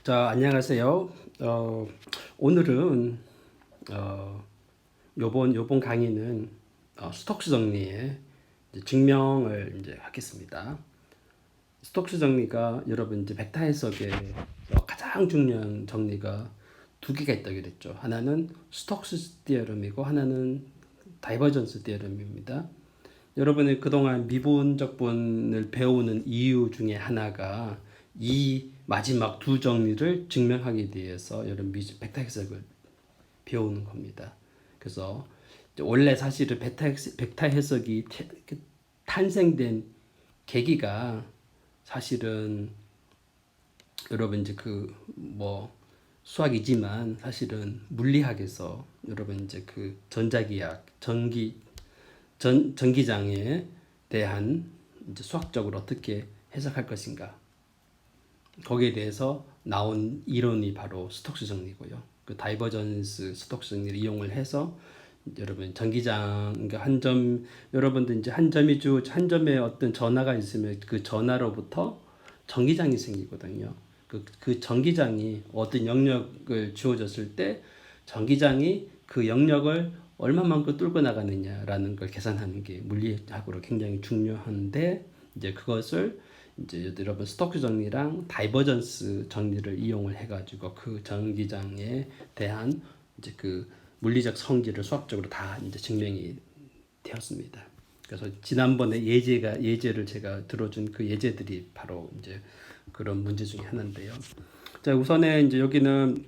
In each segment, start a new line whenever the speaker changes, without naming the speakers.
자, 안녕하세요. 오늘은 요번 강의는 스톡스 정리의 이제 증명을 이제 하겠습니다. 스톡스 정리가 여러분 이제 벡터 해석의 가장 중요한 정리가 두 개가 있다고 그랬죠. 하나는 스톡스 디어럼이고 하나는 다이버전스 디어럼입니다. 여러분이 그동안 미분적분을 배우는 이유 중에 하나가 이 마지막 두 정리를 증명하기 위해서 여러분 벡터 해석을 배우는 겁니다. 그래서 원래 사실은 벡터 해석이 탄생된 계기가 사실은 여러분 이제 그 뭐 수학이지만 사실은 물리학에서 여러분 이제 그 전자기학, 전기장에 대한 이제 수학적으로 어떻게 해석할 것인가 거기에 대해서 나온 이론이 바로 스톡스 정리고요. 그 다이버전스 스톡스 정리를 이용을 해서 여러분 전기장 그러니까 한 점 여러분들 이제 한 점에 어떤 전하가 있으면 그 전하로부터 전기장이 생기거든요. 그 전기장이 어떤 영역을 주어졌을 때 전기장이 그 영역을 얼마만큼 뚫고 나가느냐라는 걸 계산하는 게 물리학으로 굉장히 중요한데 이제 그것을 이제 여러분 스톡스 정리랑 다이버전스 정리를 이용을 해가지고 그 전기장에 대한 이제 그 물리적 성질을 수학적으로 다 이제 증명이 되었습니다. 그래서 지난번에 예제를 제가 들어준 그 예제들이 바로 이제 그런 문제 중에 하나인데요. 자, 우선에 이제 여기는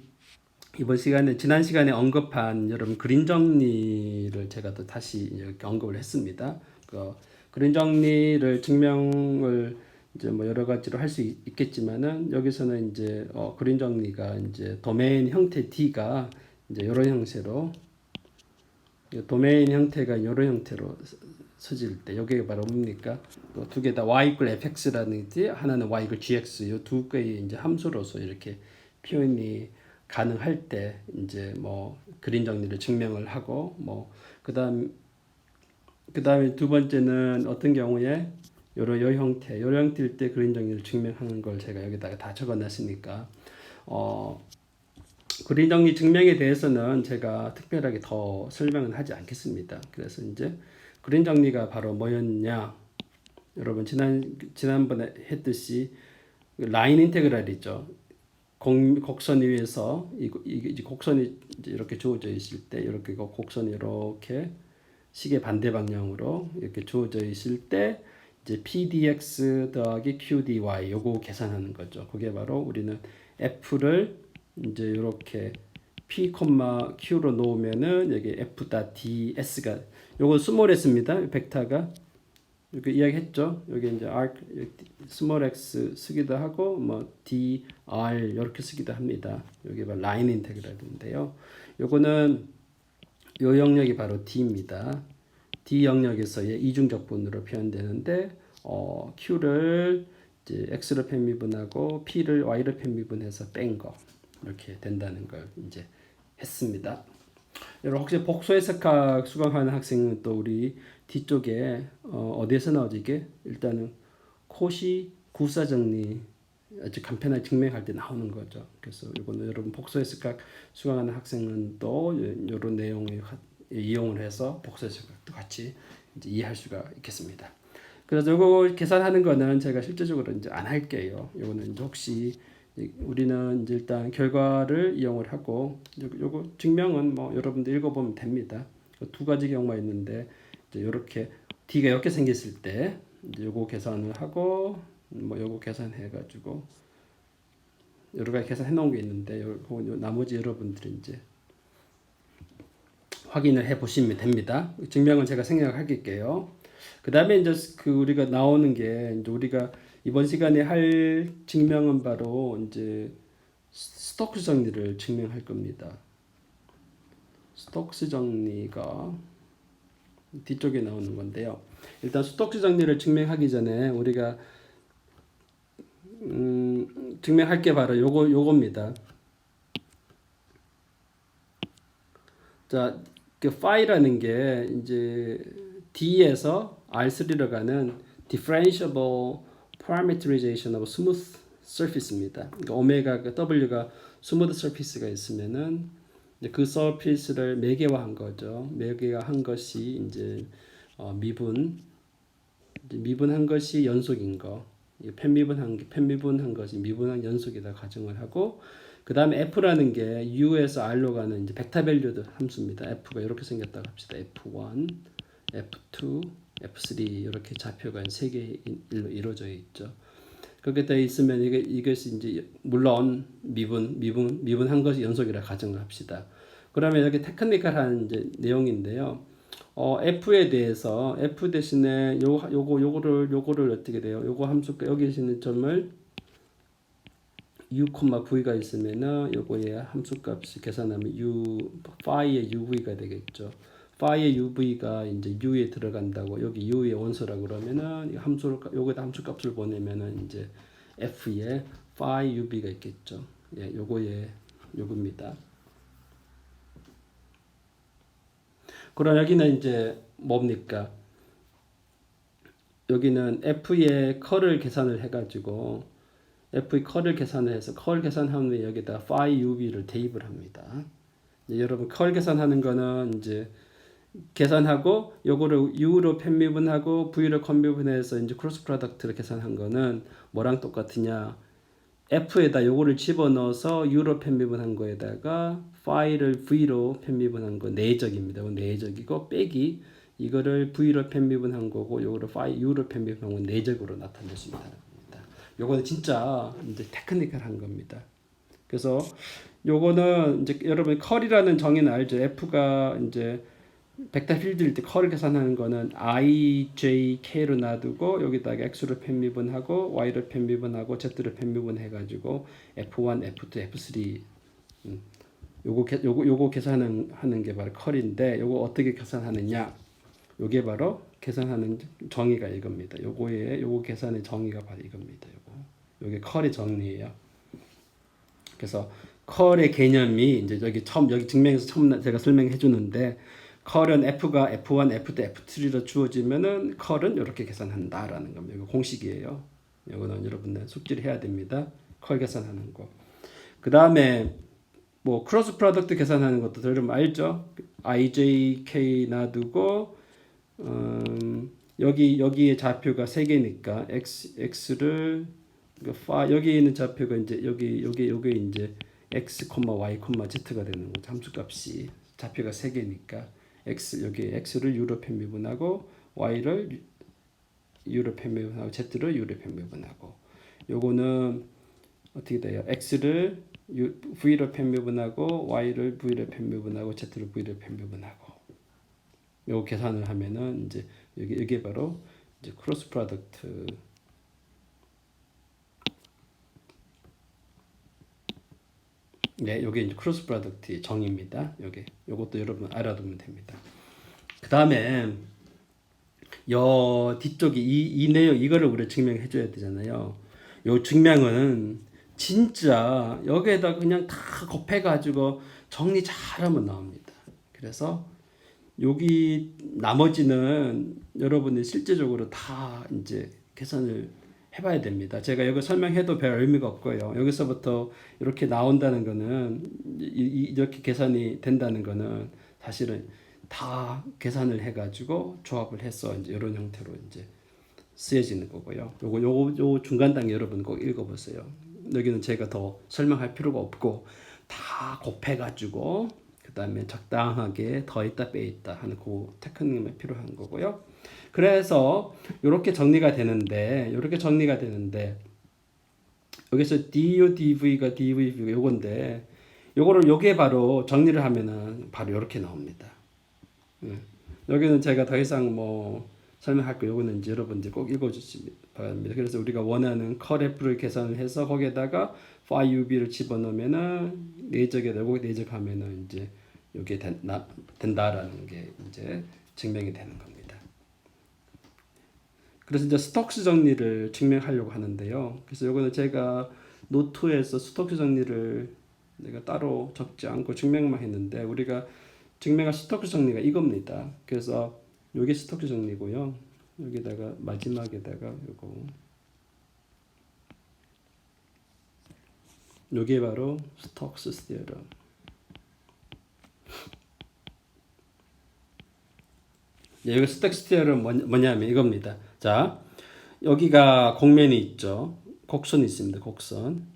이번 시간에 지난 시간에 언급한 여러분 그린 정리를 제가 또 다시 이렇게 언급을 했습니다. 그 그린 정리를 증명을 이제 뭐 여러 가지로 할 수 있겠지만은 여기서는 이제 그린 정리가 이제 도메인 형태 D가 이제 이런 형태로 도메인 형태가 이런 형태로 서질 때 여기가 바로 뭡니까? 두 개 다 y 이퀄 fx라는 게 하나는 y 이퀄 gx 이 두 개의 이제 함수로서 이렇게 표현이 가능할 때 이제 뭐 그린 정리를 증명을 하고 뭐 그다음에 두 번째는 어떤 경우에 요런 형태일 때 그린 정리를 증명하는 걸 제가 여기다가 다 적어놨으니까 그린 정리 증명에 대해서는 제가 특별하게 더 설명은 하지 않겠습니다. 그래서 이제 그린 정리가 바로 뭐였냐? 여러분 지난번에 했듯이 라인 인테그랄이죠. 곡선 위에서 이게 곡선이 이제 이렇게 주어져 있을 때 이렇게 곡선이 이렇게 시계 반대 방향으로 이렇게 주어져 있을 때 이제 pdx 더하기 qdy 요거 계산하는 거죠. 그게 바로 우리는 f를 이제 이렇게 p, q로 놓으면은 여기 f.ds가 요거 스몰 s입니다. 벡터가 이렇게 이야기했죠. 여기 이제 스몰 x 쓰기도 하고 뭐 dr 이렇게 쓰기도 합니다. 여기 바로 라인 인테그랄인데요. 요거는 요 영역이 바로 d입니다. d 영역에서의 이중적분으로 표현되는데 q를 이제 x로 편미분하고 p를 y로 편미분해서 뺀 거 이렇게 된다는 걸 이제 했습니다. 여러분 혹시 복수 해석학 수강하는 학생은 또 우리 뒤쪽에 어디에서 나오지 이게 일단은 코시 구사 정리 아주 간편하게 증명할 때 나오는 거죠. 그래서 이거는 여러분 복수 해석학 수강하는 학생은 또 이런 내용을 이용을 해서 복수 해석학도 같이 이제 이해할 수가 있겠습니다. 그래서 이거 계산하는 거는 제가 실제적으로 이제 안 할게요. 이거는 이제 혹시 우리는 이제 일단 결과를 이용을 하고 요거 증명은 뭐 여러분들 읽어보면 됩니다. 두 가지 경우가 있는데 이제 이렇게 D가 이렇게 생겼을 때 이제 요거 계산을 하고 뭐 요거 계산해 가지고 여러 가지 계산해 놓은 게 있는데 요 나머지 여러분들이 이제 확인을 해 보시면 됩니다. 증명은 제가 생략할게요. 그 다음에 이제 그 우리가 나오는 게 이제 우리가 이번 시간에 할 증명은 바로 이제 스톡스 정리를 증명할 겁니다. 스톡스 정리가 뒤쪽에 나오는 건데요. 일단 스톡스 정리를 증명하기 전에 우리가 증명할 게 바로 요겁니다. 자, 그 파이라는 게 이제 D에서 R3로 가는 differentiable parameterization of smooth surface입니다. 그러니까 오메가가 W가 스무드 surface가 있으면은 이제 그 surface를 매개화한 거죠. 매개화한 것이 이제 미분한 것이 연속인 거. 편미분한 것이 미분한 연속이다 가정을 하고 그 다음에 F라는 게 U에서 R로 가는 이제 벡터 밸류 함수입니다. F가 이렇게 생겼다고 합시다. F1, F2, F3 이렇게 좌표가 세 개로 이루어져 있죠. 그렇게 되어 있으면 이것이 이제 물론 미분한 것이 연속이라 가정을 합시다. 그러면 여기 테크니컬한 이제 내용인데요. F에 대해서 F 대신에 요거를 어떻게 돼요? 요거 함수 여기 있는 점을 u, v가 있으면은 요거의 함수값이 계산하면 phi의 uv가 되겠죠. phi의 uv가 이제 u에 들어간다고 여기 u의 원소라 그러면은 이 요거에다 함수값을 보내면은 이제 f의 phi uv가 있겠죠. 예, 요겁니다. 그럼 여기는 이제 뭡니까? 여기는 f의 컬을 계산을 해가지고 f의 컬을 계산해서 컬 계산한 후에 여기다 phi uv를 대입을 합니다. 여러분 컬 계산하는 거는 이제 계산하고 요거를 u로 편미분하고 v로 컨미분해서 이제 크로스 프로덕트를 계산한 거는 뭐랑 똑같으냐? f에다 요거를 집어넣어서 u로 편미분한 거에다가 phi를 v로 편미분한 거 내적입니다. 내적이고 빼기 이거를 v로 편미분한 거고 요거를 phi u로 편미분한 건 내적으로 나타냈습니다. 요거는 진짜 이제 테크니컬한 겁니다. 그래서 요거는 이제 여러분 컬이라는 정의는 알죠. F가 이제 벡터 필드일 때 컬을 계산하는 거는 I, J, K로 놔두고 여기다가 X로 편미분하고 Y로 편미분하고 Z로 편미분해가지고 F1, F2, F3 요거 계산하는 게 바로 컬인데 요거 어떻게 계산하느냐? 요게 바로 계산하는 정의가 이겁니다. 요거 계산의 정의가 바로 이겁니다. 요게 컬의 정리예요. 그래서 컬의 개념이 이제 여기 증명에서 처음 제가 설명해 주는데 컬은 F가 F1, F2, F3로 주어지면은 컬은 이렇게 계산한다라는 겁니다. 이거 공식이에요. 이거는 여러분들 숙지를 해야 됩니다. 컬 계산하는 거. 그 다음에 뭐 크로스 프로덕트 계산하는 것도 여러분 알죠? IJK 놔두고 여기에 좌표가 3개니까 x를 여기 있는 좌표가 이제 요게 이제 x, y, z가 되는 거죠. 함수값이 좌표가 3개니까 여기 x를 u로 편미분하고 y를 u로 편미분하고 z를 u로 편미분하고 요거는 어떻게 돼요? x를 v로 편미분하고 y를 v로 편미분하고 z를 v로 편미분하고 요거 계산을 하면은 이제 여기 바로 이제 크로스 프로덕트 네, 요게 이제 크로스 프로덕트의 정의입니다. 요것도 여러분 알아두면 됩니다. 그 다음에 뒤쪽이 이 내용 이거를 우리 증명해 줘야 되잖아요. 요 증명은 진짜 여기에다 그냥 다 곱해가지고 정리 잘하면 나옵니다. 그래서 여기 나머지는 여러분이 실제적으로 다 이제 계산을 해봐야 됩니다. 제가 여기 설명해도 별 의미가 없고요. 여기서부터 이렇게 나온다는 거는 이렇게 계산이 된다는 거는 사실은 다 계산을 해가지고 조합을 해서 이제 이런 형태로 이제 쓰여지는 거고요. 요거 중간 단계 여러분 꼭 읽어보세요. 여기는 제가 더 설명할 필요가 없고 다 곱해가지고 그 다음에 적당하게 더했다 빼있다 하는 그 테크닉만 필요한 거고요. 그래서 이렇게 정리가 되는데 여기서 DU, DV가 DV가 요건데 요게 바로 정리를 하면은 바로 이렇게 나옵니다. 여기는 제가 더 이상 뭐 설명할 거 요거는 이제 여러분들 꼭 읽어주시기 바랍니다. 그래서 우리가 원하는 컬 F를 계산을 해서 거기에다가 phi UV를 집어넣으면은 요거 내적하면은 이제 요게 된다라는 게 이제 증명이 되는 겁니다. 그래서 이제 스톡스 정리를 증명하려고 하는데요. 그래서 요거는 제가 노트에서 스톡스 정리를 내가 따로 적지 않고 증명만 했는데 우리가 증명할 스톡스 정리가 이겁니다. 그래서 요게 스톡스 정리고요. 여기다가 마지막에다가 요거 요게 바로 스톡스 스티어럼. 여기 스톡스 스티어럼 뭐냐면 이겁니다. 자, 여기가 곡면이 있죠. 곡선이 있습니다. 곡선.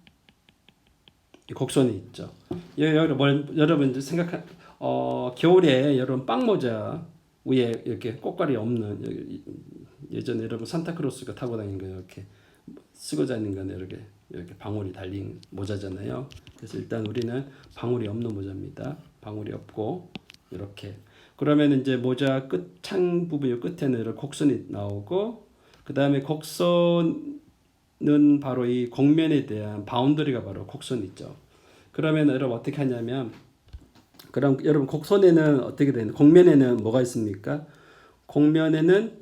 곡선이 있죠. 여러분 이제 겨울에 여러분 빵모자 위에 이렇게 꽃갈이 없는 예전에 여러분 산타크로스가 타고 다니는 거 이렇게 쓰고 다니는 거는 이렇게 방울이 달린 모자잖아요. 그래서 일단 우리는 방울이 없는 모자입니다. 방울이 없고 이렇게 그러면 이제 모자 창 부분 요 끝에는 이렇게 곡선이 나오고 그 다음에 곡선은 바로 이 곡면에 대한 바운더리가 바로 곡선 있죠. 그러면 여러분 어떻게 하냐면 그럼 여러분 곡선에는 어떻게 되는? 곡면에는 뭐가 있습니까? 곡면에는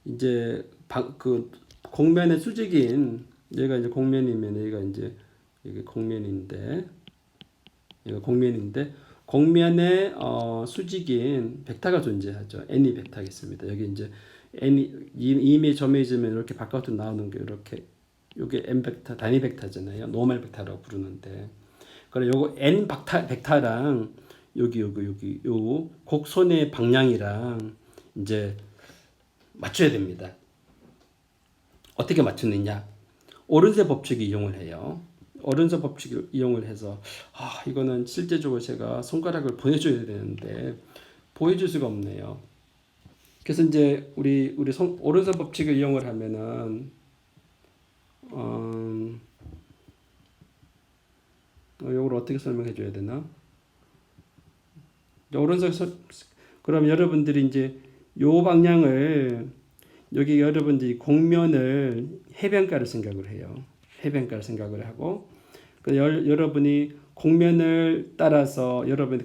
이제 그 곡면의 수직인 얘가 이제 곡면이면 얘가 이제 이게 곡면인데 얘가 곡면인데 곡면의 수직인 벡터가 존재하죠. n이 벡터겠습니다. 여기 이제 n이 이미 점해지면 이렇게 바깥으로 나오는 게 이렇게 요게 n 벡터 단위 벡터잖아요. 노멀 벡터라고 부르는데 그래 요거 n 벡터랑 여기 요 곡선의 방향이랑 이제 맞춰야 됩니다. 어떻게 맞추느냐? 오른세 법칙을 이용을 해요. 오른세 법칙을 이용을 해서 이거는 실제적으로 제가 손가락을 보여줘야 되는데 보여줄 수가 없네요. 그래서 이제 우리 오른세 법칙을 이용을 하면은 이걸 어떻게 설명해 줘야 되나? 오른세 그럼 여러분들이 이제 요 방향을 여기 여러분들이 곡면을 해변가를 생각을 해요. 해변가를 생각을 하고 여러분이 곡면을 따라서 여러분이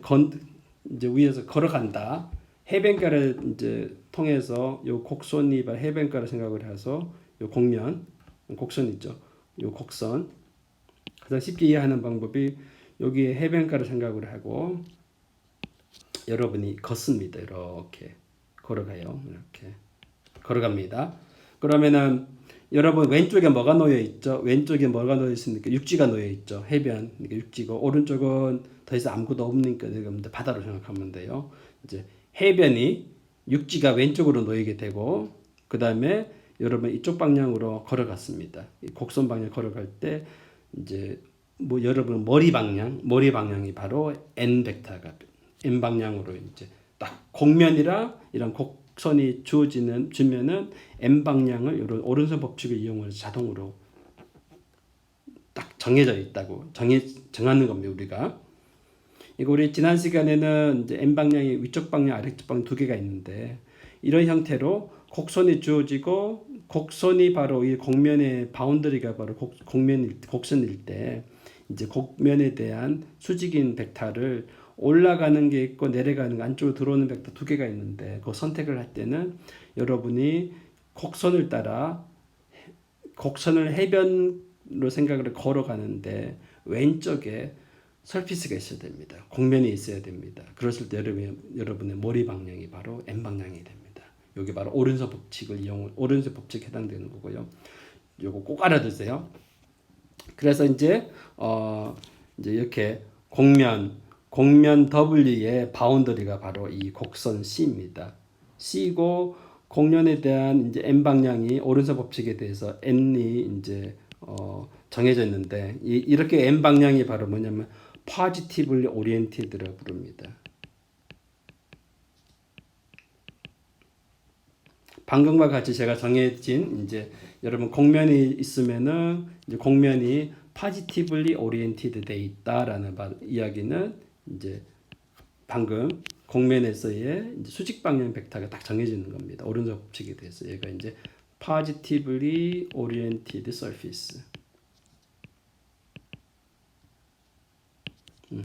이제 위에서 걸어간다. 해변가를 이제 통해서 요 곡선이 해변가를 생각을 해서 요 곡선 있죠. 요 곡선 가장 쉽게 이해하는 방법이 여기에 해변가를 생각을 하고 여러분이 걷습니다. 이렇게 걸어가요. 이렇게 걸어갑니다. 그러면은 여러분 왼쪽에 뭐가 놓여 있죠? 왼쪽에 뭐가 놓여 있습니까? 육지가 놓여 있죠. 해변, 그러니까 육지고 오른쪽은 더 이상 아무것도 없으니까 여러분들 바다로 생각하면 돼요. 이제 해변이 육지가 왼쪽으로 놓이게 되고 그 다음에 여러분 이쪽 방향으로 걸어갔습니다. 곡선 방향 걸어갈 때 이제 뭐 여러분 머리 방향이 바로 n 벡터가 n 방향으로 이제 딱 곡면이라 이런 곡선이 주면은 n 방향을 이런 오른손 법칙을 이용해서 자동으로 딱 정해져 있다고 정하는 겁니다. 우리가 이거 우리 지난 시간에는 이제 n 방향이 위쪽 방향, 아래쪽 방향 두 개가 있는데 이런 형태로 곡선이 주어지고 곡선이 바로 이 곡면의 바운더리가 바로 곡선일 때 이제 곡면에 대한 수직인 벡터를 올라가는 게 있고 내려가는 안쪽으로 들어오는 벡터 두 개가 있는데 그 선택을 할 때는 여러분이 곡선을 따라 곡선을 해변으로 생각을 걸어가는데 왼쪽에 설피스가 있어야 됩니다. 곡면이 있어야 됩니다. 그랬을 때 여러분의 머리 방향이 바로 n 방향이 됩니다. 여기 바로 오른손 법칙에 해당되는 거고요. 요거 꼭 알아두세요. 그래서 이제 이렇게 곡면 W의 바운더리가 바로 이 곡선 C입니다. C고 곡면에 대한 이제 n 방향이 오른손 법칙에 대해서 n이 이제 정해져 있는데 이렇게 n 방향이 바로 뭐냐면 positively oriented라고 부릅니다. 방금과 같이 제가 정해진 이제 여러분 곡면이 있으면은 이제 곡면이 positively oriented 돼 있다라는 이야기는 이제 방금 곡면에서의 이제 수직 방향 벡터가 딱 정해지는 겁니다. 오른쪽 법칙에 대해서 얘가 이제 positively oriented surface,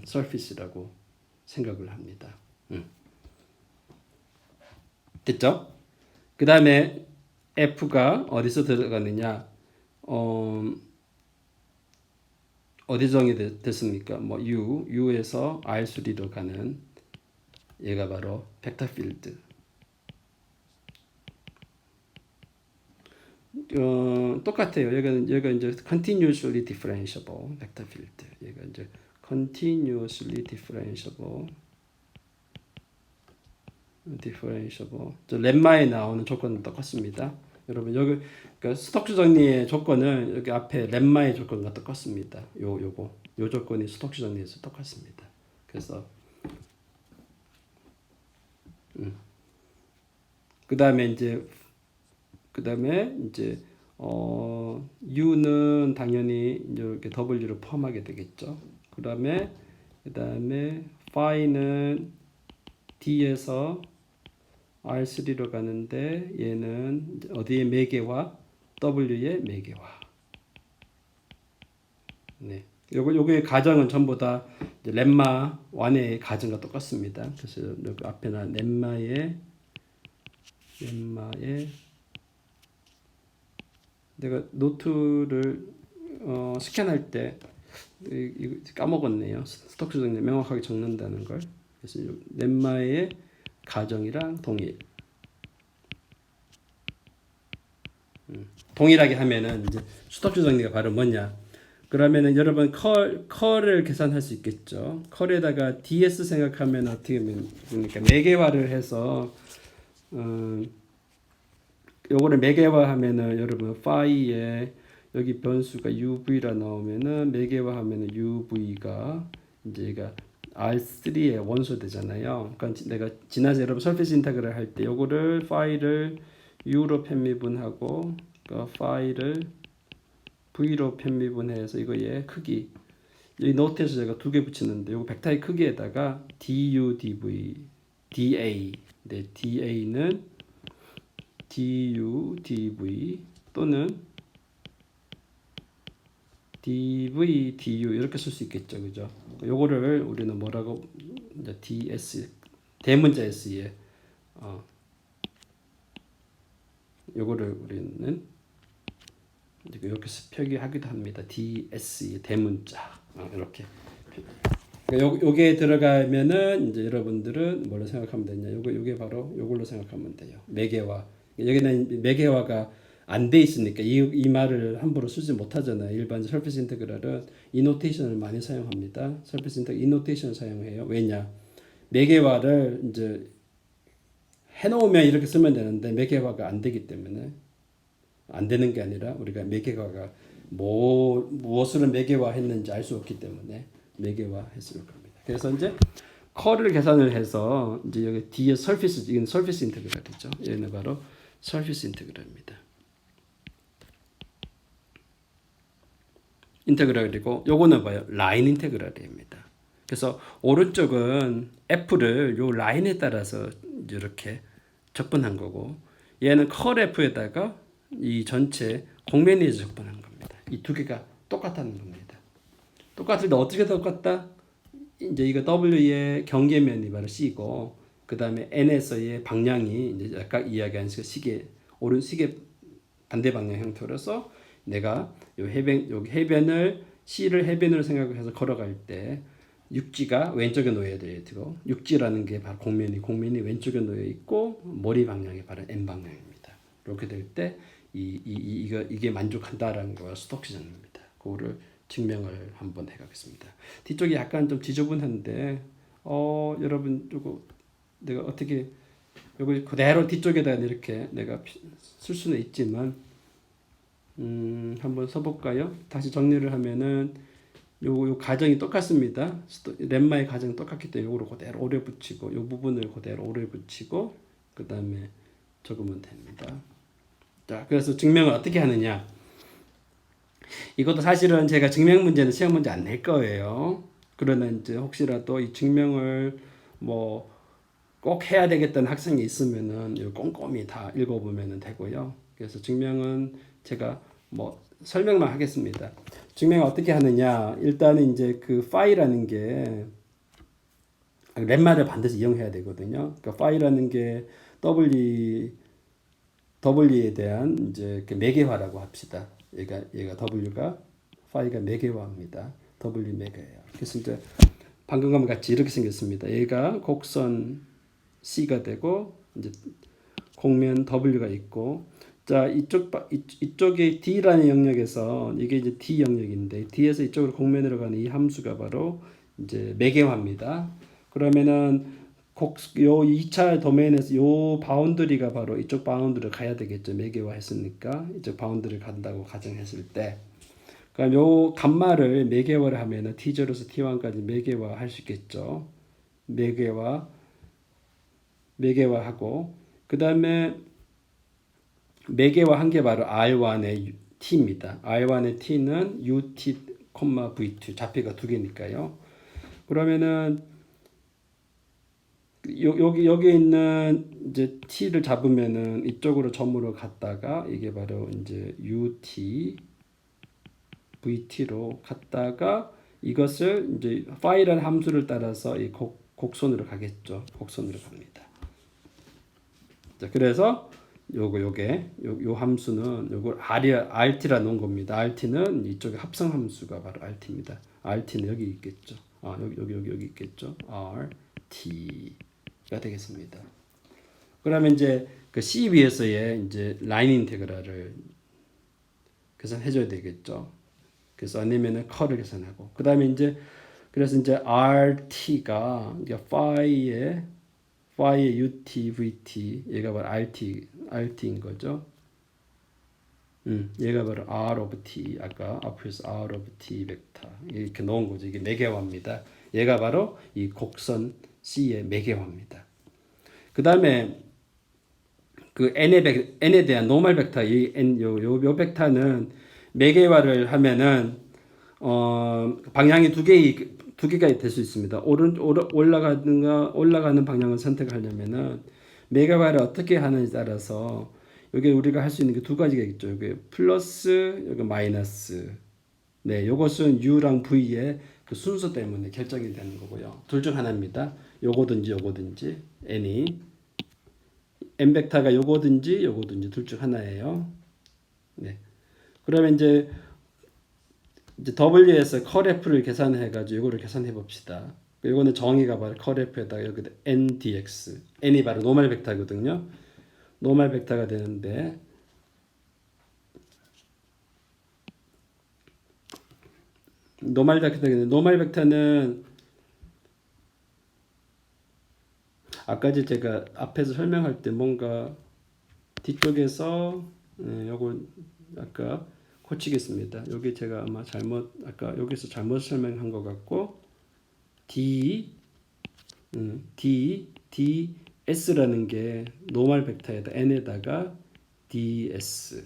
surface라고 생각을 합니다. 됐죠? 그 다음에 F가 어디서 들어가느냐? 어디 정의됐습니까? 뭐 U에서 R3로 가는 얘가 바로 벡터 필드. 똑같아요. 여기가 이제 continuously differentiable 벡터 필드. 얘가 이제 continuously differentiable. 저 렘마에 나오는 조건은 똑같습니다. 여러분 여기 그러니까 스톡스 정리의 조건은 여기 앞에 렘마의 조건과 똑같습니다. 요 조건이 스톡스 정리에서 똑같습니다. 그래서 그다음에 이제 U는 당연히 이렇게 W를 포함하게 되겠죠. 그다음에 phi는 D에서 R3로 가는데 얘는 어디에 매개와 W의 매개와. 네. 요거의 가정은 전부 다 렘마 1의 가정과 똑같습니다. 그래서 여기 앞에나 렘마의 내가 노트를 스캔할 때 이거 까먹었네요. 스톡스 정리 명확하게 적는다는 걸. 그래서 렘마의 가정이랑 동일. 동일하게 하면은 이제 스톡스 정리가 바로 뭐냐? 그러면은 여러분 컬을 계산할 수 있겠죠. 컬에다가 ds 생각하면 어떻게 하면 그러니까 매개화를 해서 요거를 매개화하면은 여러분 파이에 여기 변수가 uv라 나오면은 매개화하면은 uv가 이제 얘가 R3의 원소 되잖아요. 그러니까 내가 지난주 여러분 설페이스 인테그럴 할 때 요거를 파이를 u로 편미분하고 그 파이를 v로 편미분해서 이거의 크기 이 노트에서 제가 두 개 붙이는데 요거 벡터의 크기에다가 du dv da 네, da는 du dv 또는 dv du 이렇게 쓸 수 있겠죠, 그죠? 요거를 우리는 뭐라고 이제 ds 대문자 s에 요거를 우리는 이렇게 표기하기도 합니다. ds의 대문자 이렇게. 요게 들어가면은 이제 여러분들은 뭘로 생각하면 되냐? 요게 바로 요걸로 생각하면 돼요. 매개화. 여기는 매개화가 안 돼 있으니까 이 말을 함부로 쓰지 못하잖아요. 일반 설페이스 인테그랄은 이 노테이션을 많이 사용합니다. 설페이스 인테그랄 이 노테이션을 사용해요. 왜냐? 매개화를 이제 해놓으면 이렇게 쓰면 되는데 매개화가 안 되기 때문에 안 되는 게 아니라 우리가 매개화가 무엇으로 매개화했는지 알 수 없기 때문에 매개화했을 겁니다. 그래서 이제 컬을 계산을 해서 이제 여기 뒤에 서피스 이건 서피스 인테그랄이죠. 얘는 바로 서피스 인테그랄입니다. 인테그랄이고 요거는 뭐예요? 라인 인테그랄입니다. 그래서 오른쪽은 f를 요 라인에 따라서 이렇게 적분한 거고 얘는 컬 f에다가 이 전체 공면에서 적분한 겁니다. 이 두 개가 똑같다는 겁니다. 똑같은데 어떻게 똑같다? 이제 이거 W의 경계면이 바로 C고 그 다음에 N에서의 방향이 이제 아까 이야기한 시계 오른 시계 반대 방향 형태로서 내가 여기 해변을 C를 해변으로 생각해서 걸어갈 때 육지가 왼쪽에 놓여야 되고 육지라는 게 바로 공면이 왼쪽에 놓여 있고 머리 방향이 바로 N 방향입니다. 이렇게 될 때 이게 만족한다라는 거가 스톡스 정리입니다. 그거를 증명을 한번 해가겠습니다. 뒤쪽이 약간 좀 지저분한데 여러분 이거 내가 어떻게 이거 그대로 뒤쪽에다 이렇게 내가 쓸 수는 있지만 한번 써볼까요? 다시 정리를 하면은 요 가정이 똑같습니다. 렘마의 가정이 똑같기 때문에 요거를 그대로 오래 붙이고 요 부분을 그대로 오래 붙이고 그 다음에 적으면 됩니다. 자, 그래서 증명을 어떻게 하느냐? 이것도 사실은 제가 증명 문제는 시험 문제 안 낼 거예요. 그러나 이제 혹시라도 이 증명을 뭐 꼭 해야 되겠다는 학생이 있으면은 꼼꼼히 다 읽어보면 되고요. 그래서 증명은 제가 뭐 설명만 하겠습니다. 증명 어떻게 하느냐? 일단은 이제 그 파이라는 게 렘마를 반드시 이용해야 되거든요. 그러니까 파이라는 게 W에 대한 이제 그 매개화라고 합시다. 얘가 W가 파이가 매개화입니다. W 매개예요. 그래서 이제 방금과 같이 이렇게 생겼습니다. 얘가 곡선 C가 되고 이제 곡면 W가 있고 자, 이쪽에 D라는 영역에서 이게 이제 D 영역인데 D에서 이쪽으로 공면으로 가는 이 함수가 바로 이제 매개화입니다. 그러면은 요 2차 도메인에서 요 바운더리가 바로 이쪽 바운더리를 가야 되겠죠. 매개화 했으니까 이쪽 바운더리를 간다고 가정했을 때 그럼 요 감마를 매개화를 하면은 T0에서 T1까지 매개화 할 수 있겠죠. 매개화하고 그 다음에 매개화 한 게 바로 R1의 T입니다. R1의 T는 UT, V2 좌표가 두 개니까요. 그러면은 여기 있는 이제 T를 잡으면은 이쪽으로 점으로 갔다가 이게 바로 이제 UT, VT로 갔다가 이것을 이제 파이라는 함수를 따라서 이 곡선으로 가겠죠. 곡선으로 갑니다. 자, 그래서 요 함수는 요걸 RT라 놓은 겁니다. RT는 이쪽에 합성 함수가 바로 RT입니다. RT는 여기 있겠죠. 여기 있겠죠. RT가 되겠습니다. 그러면 이제 그 C 위에서의 이제 라인 인테그랄을 계산해줘야 되겠죠. 그래서 아니면은 컬을 계산하고 그다음에 이제 그래서 이제 RT가 phi의 UT, VT 얘가 바로 RT인 거죠. 얘가 바로 R of T 아까 앞에서 R of T 벡터 이렇게 넣은 거죠. 이게 매개화입니다. 얘가 바로 이 곡선 C의 매개화입니다. 그 다음에 그 n에 대한 노멀 벡터 요 벡터는 매개화를 하면은 방향이 두 개가 될 수 있습니다. 올라가는 방향을 선택하려면은 매개화를 어떻게 하는지 따라서 여기 우리가 할 수 있는 게 두 가지가 있죠. 여기 플러스, 여기 마이너스. 네, 요것은 U랑 V의 그 순서 때문에 결정이 되는 거고요. 둘 중 하나입니다. 요거든지 n 벡터가 요거든지 둘 중 하나예요. 네. 그러면 이제 W에서 컬 F를 계산해 가지고 이거를 계산해 봅시다. 이거는 정의가 바로 컬 F에다가 여기 n dx. n이 바로 노멀 벡터거든요. 노멀 벡터가 되는데 노멀 벡터는 아까 제가 앞에서 설명할 때 뭔가 뒤쪽에서 요거 아까 고치겠습니다. 여기 제가 아마 아까 여기서 잘못 설명한 것 같고 ds라는 게 노멀 벡터에다 n에다가 ds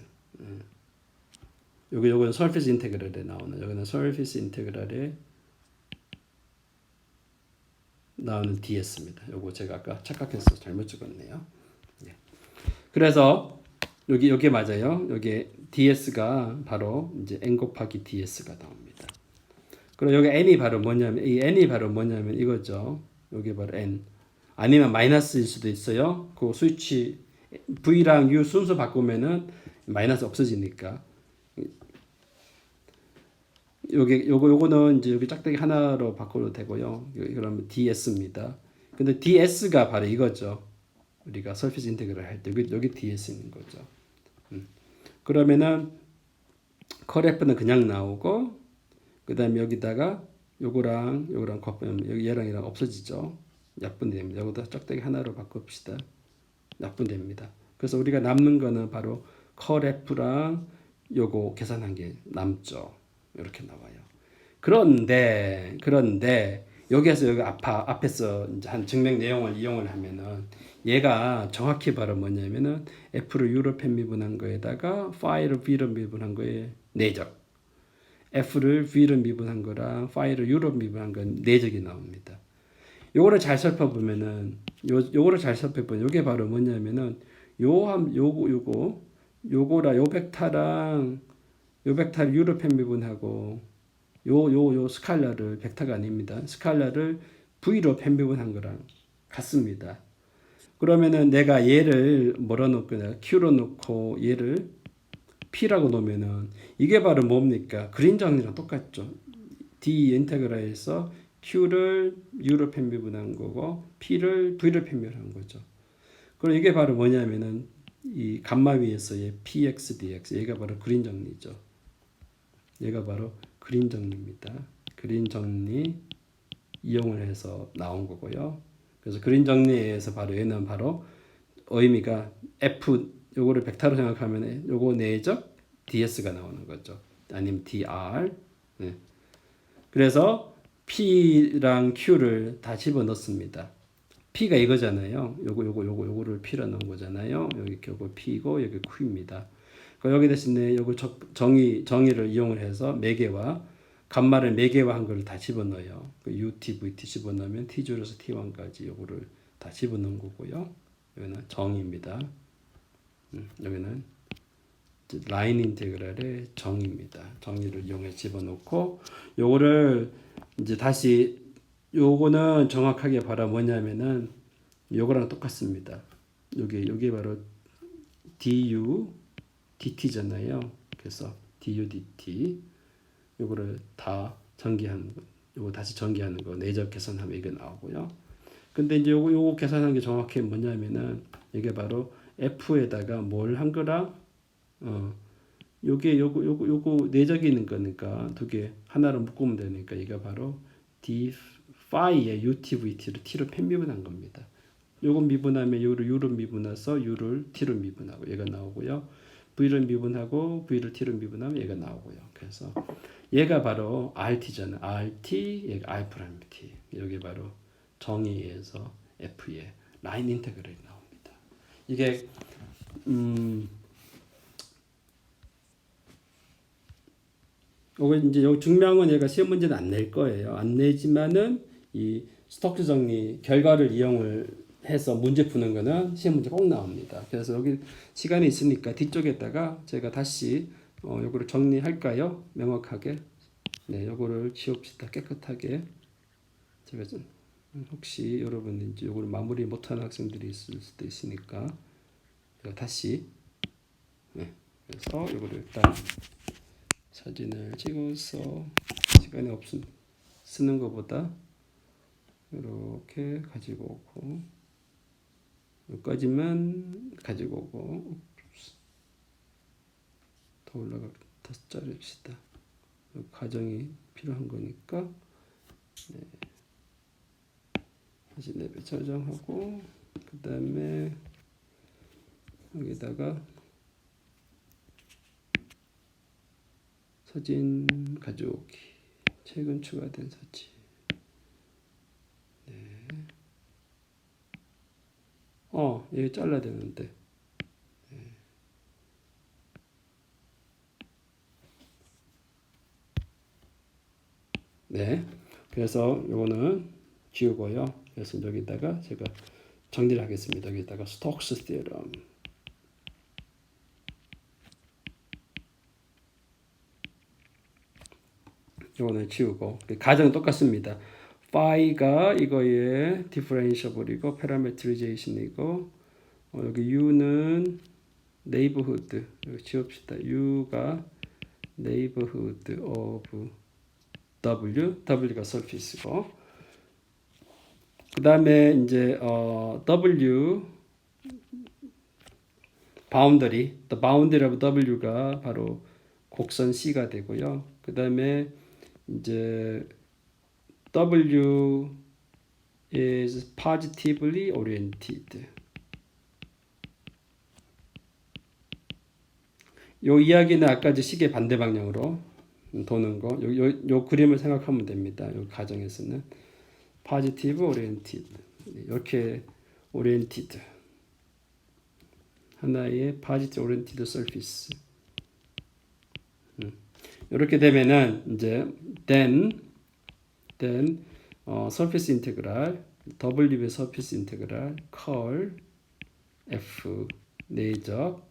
요거는 서피스 인테그랄에 나오는 여기는 서피스 인테그랄에 나오는 ds입니다. 요거 제가 아까 착각해서 잘못 적었네요. 예. 그래서 여기 맞아요. 여기 ds가 바로 이제 n 곱하기 ds가 나옵니다. 그럼 여기 n이 바로 뭐냐면 이거죠. 여기 바로 n. 아니면 마이너스일 수도 있어요. 그 스위치 V랑 U 순서 바꾸면은 마이너스 없어지니까. 요거는 이제 여기 짝대기 하나로 바꿔도 되고요. 그러면 ds입니다. 근데 ds가 바로 이거죠. 우리가 서피스 인테그랄 할 때 여기 ds 있는 거죠. 그러면은 컬 F는 그냥 나오고 그다음에 여기다가 요거랑 곱하면 얘랑 없어지죠. 약분됩니다. 여기다 짝대기 하나로 바꿉시다. 약분됩니다. 그래서 우리가 남는 거는 바로 컬 F랑 요거 계산한 게 남죠. 이렇게 나와요. 그런데 여기에서 여기 앞에서 이제 한 증명 내용을 이용을 하면은 얘가 정확히 바로 뭐냐면은 F를 U로 편미분한 거에다가 phi를 V로 미분한 거에 내적, F를 V로 미분한 거랑 phi를 U로 미분한 건 내적이 나옵니다. 요거를 잘 살펴보면은 요거를 잘 살펴보면 요게 바로 뭐냐면은 요거랑 요 벡터랑 요 벡터를 U로 편미분하고 요 스칼라를 벡터가 아닙니다. 스칼라를 V로 편미분한 거랑 같습니다. 그러면은 내가 얘를 뭐라 놓고 Q로 놓고 얘를 P라고 놓으면은 이게 바로 뭡니까? 그린 정리랑 똑같죠. D 인테그랄에서 Q를 U로 편미분한 거고 P를 V로 편미분한 거죠. 그럼 이게 바로 뭐냐면은 이 감마 위에서의 px dx 얘가 바로 그린 정리죠. 얘가 바로 그린 정리입니다. 그린 정리 이용을 해서 나온 거고요. 그래서 그린 정리에서 바로 얘는 바로 의미가 f 요거를 벡터로 생각하면 요거 내적 ds가 나오는 거죠. 아니면 dr. 네. 그래서 p랑 q를 다 집어넣습니다. p가 이거잖아요. 요거를 p로 넣은 거잖아요. 여기 요거 p고 여기 q입니다. 여기 대신에 요거 정의를 이용을 해서 매개와 감마를 매개화한 걸 다 집어넣어요. ut, vt 집어넣으면 t줄에서 t1까지 요거를 다 집어넣은 거고요. 여기는 정의입니다. 여기는 라인 인테그랄의 정의입니다. 정의를 이용해 집어넣고 요거를 이제 다시 요거는 정확하게 바로 뭐냐면은 요거랑 똑같습니다. 요게 바로 du dt잖아요. 그래서 du dt 요거를 다 전개하는 거, 요거 다시 전개하는 거 내적 계산하면 이게 나오고요. 근데 이제 요거 계산하는 게 정확히 뭐냐면은 이게 바로 f에다가 뭘 한 거랑 요거 내적이 있는 거니까 두 개 하나로 묶으면 되니까 이게 바로 d phi의 ut vt를 t로 편미분한 겁니다. 요거 미분하면 u를 미분해서 u를 t로 미분하고 얘가 나오고요. v를 미분하고 v를 t로 미분하면 얘가 나오고요. 그래서 얘가 바로 rt잖아요. rt 얘가 r't 여기 바로 정의에서 f의 라인 인테그럴이 나옵니다. 이게 요거 이제 요 증명은 얘가 시험 문제는 안 낼 거예요. 안 내지만은 이 스톡스 정리 결과를 이용을 해서 문제 푸는 거는 시험 문제 꼭 나옵니다. 그래서 여기 시간이 있으니까 뒤쪽에다가 제가 다시 요거를 정리할까요? 명확하게. 네, 요거를 지웁시다. 깨끗하게. 제가 좀 혹시 여러분 이제 요거를 마무리 못하는 학생들이 있을 수도 있으니까 제가 다시 네, 그래서 요거를 일단 사진을 찍어서 시간이 없음 쓰는 것보다 이렇게 가지고 오고 여기까지만 가지고 오고 더 올라가 더 자릅시다. 과정이 필요한 거니까 네. 다시 레벨 저장하고 그 다음에 여기다가 사진 가져오기 최근 추가된 사진 네. 얘 잘라야 되는데 네. 그래서 요거는 지우고요. 그래서 여기다가 제가 정리를 하겠습니다. 여기다가 스톡스 테orem 요거는 지우고 가정은 똑같습니다. phi가 이거의 differentiable이고 parameterization이고 여기 u는 neighborhood 여기 지웁시다. u가 neighborhood of w가 surface고 그 다음에 이제 w boundary the boundary of w가 바로 곡선 c가 되고요. 그 다음에 이제 W is positively oriented. 요 이야기는 아까 저 시계 반대 방향으로 도는 거. 요 그림을 생각하면 됩니다. 요 가정에서는 positive oriented. 이렇게 oriented. 하나의 positive oriented surface. 이렇게 되면은 이제 then surface integral W의 surface integral curl F 내적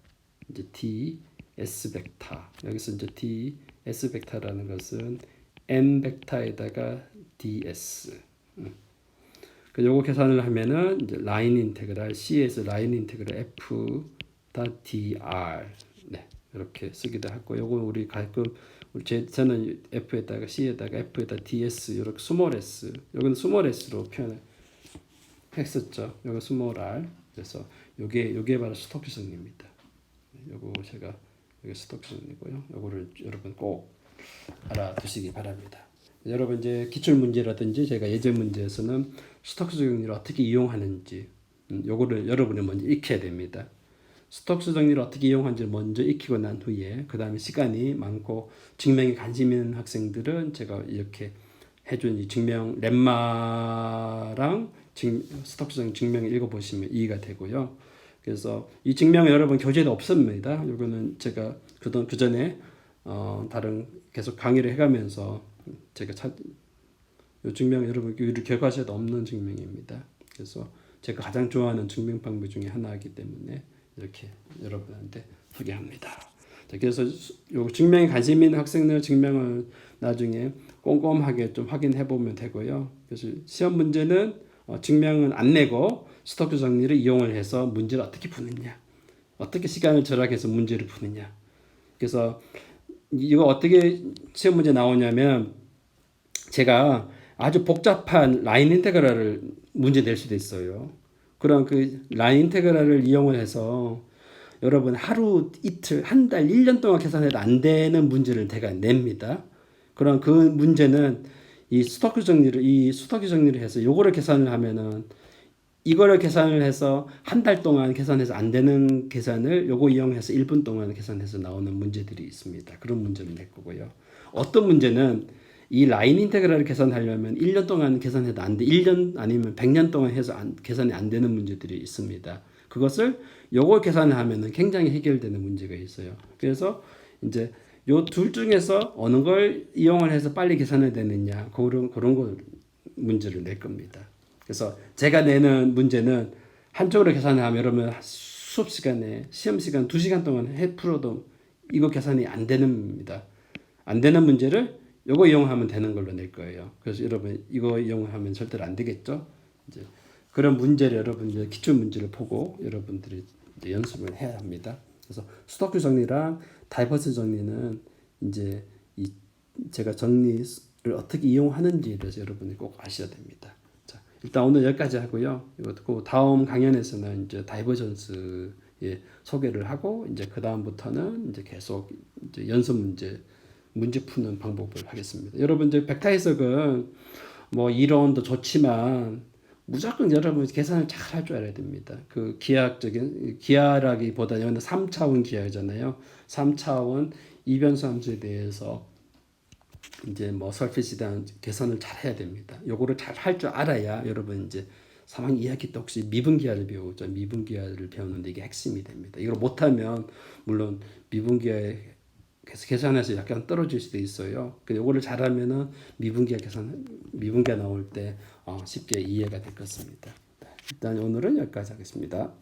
이제 D S 벡터 여기서 이제 D S 벡터라는 것은 N 벡터에다가 DS 요거 계산을 하면은 이제 라인 인테그랄 C에서 라인 인테그랄 F 다 DR 네 이렇게 쓰기도 하고 요거 우리 가끔 저는 F에다가 C에다가 F에다 DS 이렇게 스몰 s 여기는 스몰 s로 표현을 했었죠. 여기 스몰 r 그래서 요게 바로 스토크 정리입니다. 요거 제가 여기 스토크 정리고요. 요거를 여러분 꼭 알아두시기 바랍니다. 여러분 이제 기출 문제라든지 제가 예제 문제에서는 스톡스 정리를 어떻게 이용하는지 요거를 여러분이 먼저 익혀야 됩니다. 스톡스 정리를 어떻게 이용하는지 먼저 익히고 난 후에 그 다음에 시간이 많고 증명에 관심 있는 학생들은 제가 이렇게 해준 이 증명 렘마랑 스톡스 정리 증명을 읽어보시면 이해가 되고요. 그래서 이 증명은 여러분 교재도 없습니다. 이거는 제가 그 전에 다른 계속 강의를 해가면서 제가 이 증명 여러분 우리 교과서에도 없는 증명입니다. 그래서 제가 가장 좋아하는 증명 방법 중에 하나이기 때문에 이렇게 여러분한테 소개합니다. 자, 그래서 요 증명에 관심 있는 학생들 증명을 나중에 꼼꼼하게 좀 확인해 보면 되고요. 그래서 시험 문제는 증명은 안 내고 스토크 정리를 이용을 해서 문제를 어떻게 푸느냐, 어떻게 시간을 절약해서 문제를 푸느냐. 그래서 이거 어떻게 시험 문제 나오냐면 제가 아주 복잡한 라인 인테그랄을 문제 낼 수도 있어요. 그런 그 라인 인테그랄을 이용을 해서 여러분 하루, 이틀, 한 달, 1년 동안 계산해도 안 되는 문제를 제가 냅니다. 그런 그 문제는 이 스토크 정리를 해서 요거를 계산을 하면은 이거를 계산을 해서 한 달 동안 계산해서 안 되는 계산을 요거 이용해서 1분 동안 계산해서 나오는 문제들이 있습니다. 그런 문제를 낼 거고요. 어떤 문제는 이 라인 인테그랄을 계산하려면 1년 동안 계산해도 안 돼. 1년 아니면 100년 동안 해서 계산이 안 되는 문제들이 있습니다. 그것을 요거 계산을 하면은 굉장히 해결되는 문제가 있어요. 그래서 이제 요 둘 중에서 어느 걸 이용을 해서 빨리 계산해야 되느냐 그런 거 문제를 낼 겁니다. 그래서 제가 내는 문제는 한쪽으로 계산하면 여러분 수업 시간에 시험 시간 2시간 동안 풀어도 이거 계산이 안 됩니다. 안 되는 문제를 요거 이용하면 되는 걸로 낼 거예요. 그래서 여러분 이거 이용하면 절대로 안 되겠죠. 이제 그런 문제를 여러분 이제 기출 문제를 보고 여러분들이 이제 연습을 해야 합니다. 그래서 스토크 정리랑 다이버스 정리는 이제 제가 정리를 어떻게 이용하는지에 대해서 여러분이 꼭 아셔야 됩니다. 자, 일단 오늘 여기까지 하고요. 이거 다음 강연에서는 이제 다이버전스의 소개를 하고 이제 그 다음부터는 이제 계속 이제 연습 문제 푸는 방법을 하겠습니다. 여러분 이제 벡터 해석은 뭐 이론도 좋지만 무조건 여러분 계산을 잘 할 줄 알아야 됩니다. 그 기하라기보다는 3차원 기하잖아요. 3차원 이변수 함수에 대해서 이제 뭐 설피스에 대한 계산을 잘 해야 됩니다. 요거를 잘 할 줄 알아야 여러분 이제 3학년 2학기 때 혹시 미분기하를 배우죠. 미분기하를 배우는데 이게 핵심이 됩니다. 이걸 못하면 물론 미분기하에 계산해서 약간 떨어질 수도 있어요. 요거를 잘하면은 미분기가 나올 때 쉽게 이해가 될 것입니다. 일단 오늘은 여기까지 하겠습니다.